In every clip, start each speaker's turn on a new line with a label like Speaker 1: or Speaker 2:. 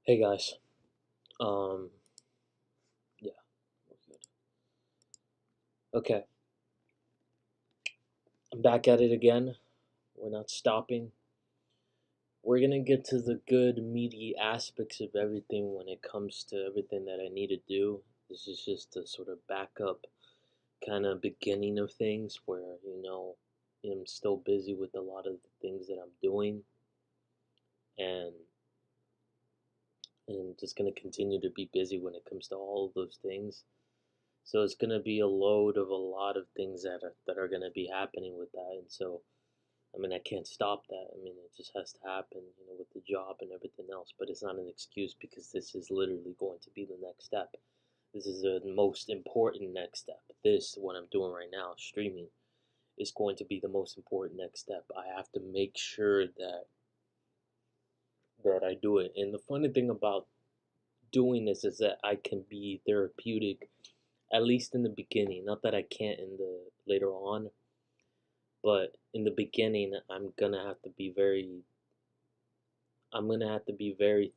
Speaker 1: Hey guys, um, yeah, we're good. Okay, I'm back at it again. We're not stopping. We're gonna get to the good, meaty aspects of everything when it comes to everything that I need to do. This is just a sort of backup kind of beginning of things where, I'm still busy with a lot of the things that I'm doing and and just gonna continue to be busy when it comes to all of those things. So it's gonna be a load of a lot of things that are gonna be happening with that, and so I mean I can't stop that. I mean it just has to happen, with the job and everything else. But it's not an excuse because this is literally going to be the next step. This is the most important next step. This what I'm doing right now, streaming, is going to be the most important next step. I have to make sure that I do it. And the funny thing about doing this is that I can be therapeutic at least in the beginning. Not that I can't in the later on, but in the beginning, I'm gonna have to be very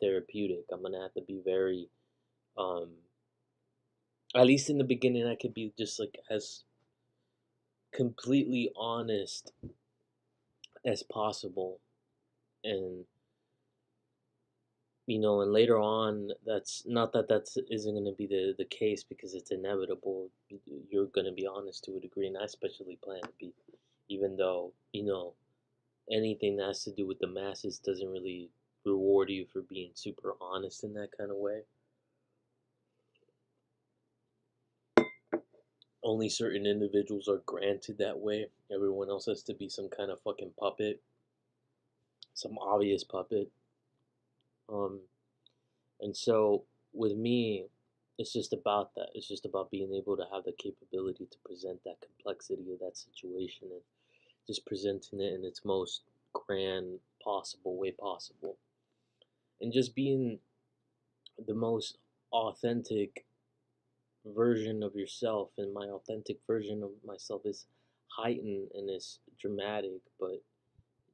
Speaker 1: therapeutic. I'm gonna have to be very, um, at least in the beginning, I could be just like as completely honest as possible, and and later on, that's not that that's isn't gonna be the case because it's inevitable. You're gonna be honest to a degree, and I especially plan to be, even though anything that has to do with the masses doesn't really reward you for being super honest in that kind of way. Only certain individuals are granted that way. Everyone else has to be some kind of fucking puppet, some obvious puppet. Um, and so with me, it's just about that. It's just about being able to have the capability to present that complexity of that situation and just presenting it in its most grand possible way possible. And just being the most authentic version of yourself, and my authentic version of myself is heightened and is dramatic, but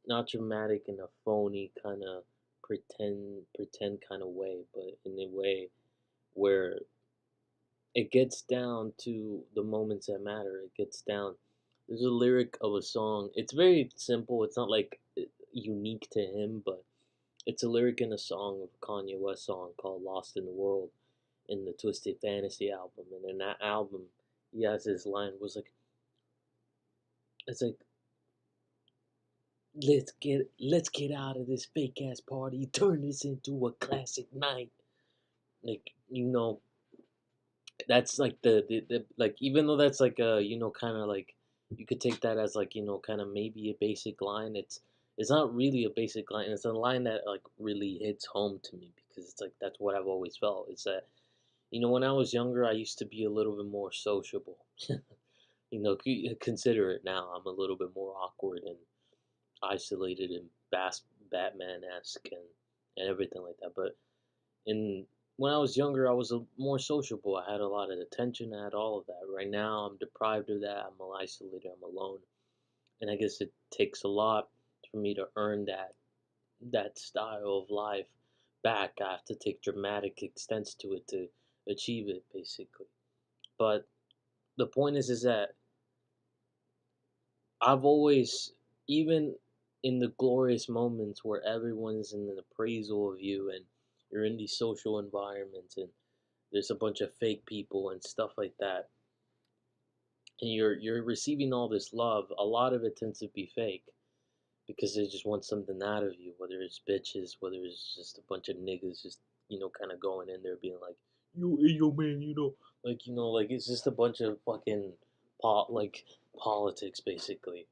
Speaker 1: not dramatic in a phony kind of pretend kind of way, but in a way where it gets down to the moments that matter. It gets down. There's a lyric of a song. It's very simple. It's not like unique to him, but it's a lyric in a song of a Kanye West song called "Lost in the World" in the Twisted Fantasy album. And in that album, he has this line was like, it's like, let's get out of this fake ass party, turn this into a classic night. Like, that's like the like, even though that's like a, kind of like, you could take that as like, kind of maybe a basic line. It's not really a basic line. It's a line that like really hits home to me because it's like that's what I've always felt. It's that, when I was younger, I used to be a little bit more sociable. Consider it now. I'm a little bit more awkward and isolated and Batman-esque and everything like that. But in when I was younger, I was more sociable. I had a lot of attention. I had all of that. Right now, I'm deprived of that. I'm isolated. I'm alone, and I guess it takes a lot for me to earn that style of life back. I have to take dramatic extents to it to achieve it, basically. But the point is that I've always, even in the glorious moments where everyone's in an appraisal of you and you're in these social environments and there's a bunch of fake people and stuff like that, and you're receiving all this love, a lot of it tends to be fake because they just want something out of you, whether it's bitches, whether it's just a bunch of niggas just, kind of going in there being like, yo, hey, yo, man, like it's just a bunch of fucking like politics, basically,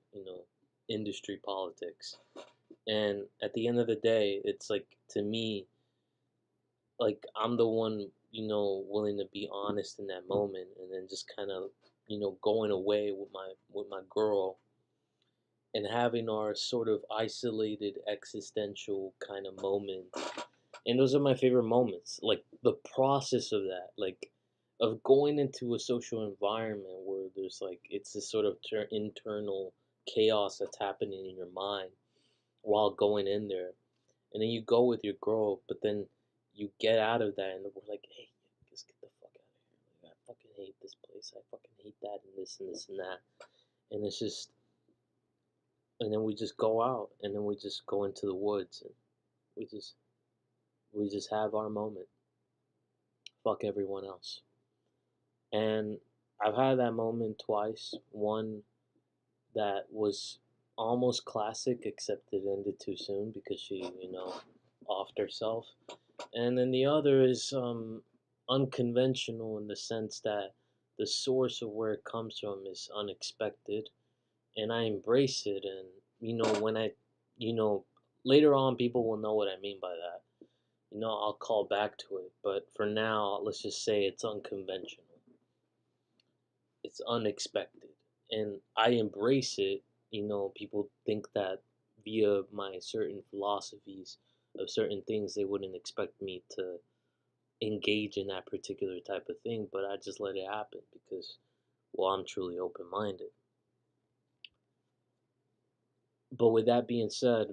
Speaker 1: industry politics. And at the end of the day, it's like, to me, like I'm the one, willing to be honest in that moment, and then just kind of, going away with my girl and having our sort of isolated existential kind of moment. And those are my favorite moments. Like the process of that, like of going into a social environment where there's like it's this sort of internal chaos that's happening in your mind while going in there. And then you go with your girl, but then you get out of that, and we're like, hey, just get the fuck out of here. Like, I fucking hate this place. I fucking hate that and this and this and that. And it's just, and then we just go out, and then we just go into the woods, and we just we just have our moment. Fuck everyone else. And I've had that moment twice. One that was almost classic, except it ended too soon because she, offed herself. And then the other is unconventional in the sense that the source of where it comes from is unexpected, and I embrace it. And when you know, later on, people will know what I mean by that. I'll call back to it, but for now, let's just say it's unconventional. It's unexpected, and I embrace it. People think that via my certain philosophies of certain things, they wouldn't expect me to engage in that particular type of thing, but I just let it happen because, well, I'm truly open minded. But with that being said,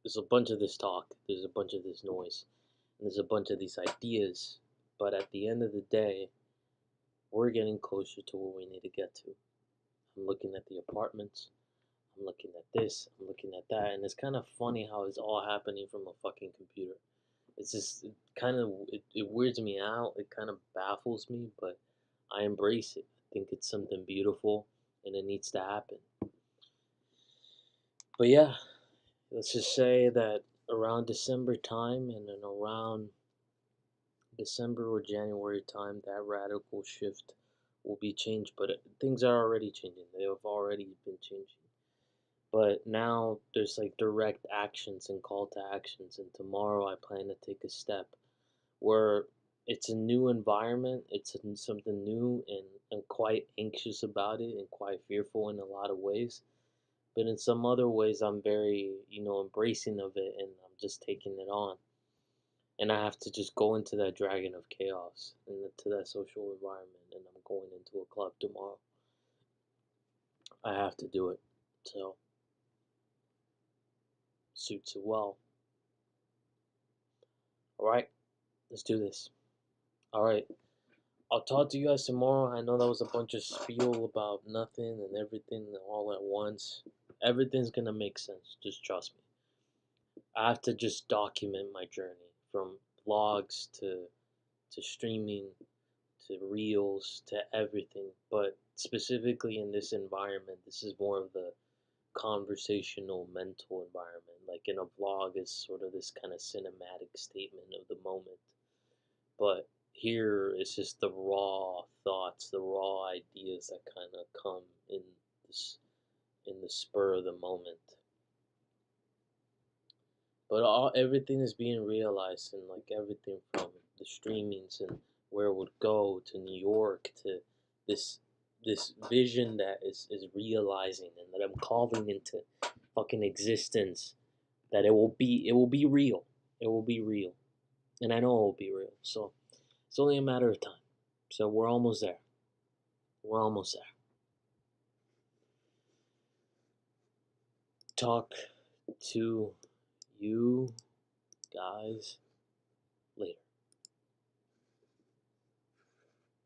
Speaker 1: there's a bunch of this talk, there's a bunch of this noise, and there's a bunch of these ideas, but at the end of the day, we're getting closer to where we need to get to. I'm looking at the apartments, I'm looking at this, I'm looking at that, and it's kind of funny how it's all happening from a fucking computer. It's just it weirds me out. It kind of baffles me, but I embrace it. I think it's something beautiful, and it needs to happen. But yeah, let's just say that around December time, and then around December or January time, that radical shift will be changed. But things are already changing. They have already been changing. But now there's like direct actions and call to actions. And tomorrow I plan to take a step where it's a new environment, it's something new, and I'm quite anxious about it and quite fearful in a lot of ways. But in some other ways, I'm very, embracing of it, and I'm just taking it on. And I have to just go into that dragon of chaos and into that social environment, and I'm going into a club tomorrow. I have to do it. So, suits it well. All right, let's do this. All right, I'll talk to you guys tomorrow. I know that was a bunch of spiel about nothing and everything all at once. Everything's gonna make sense. Just trust me. I have to just document my journey from vlogs to streaming to reels to everything. But specifically in this environment, this is more of the conversational mental environment. Like in a vlog is sort of this kind of cinematic statement of the moment. But here it's just the raw thoughts, the raw ideas that kind of come this in the spur of the moment. But everything is being realized, and like everything from the streamings and where it would go to New York to this this vision that is realizing and that I'm calling into fucking existence, that it will be real. It will be real. And I know it will be real. So it's only a matter of time. So we're almost there. We're almost there. Talk to you guys later.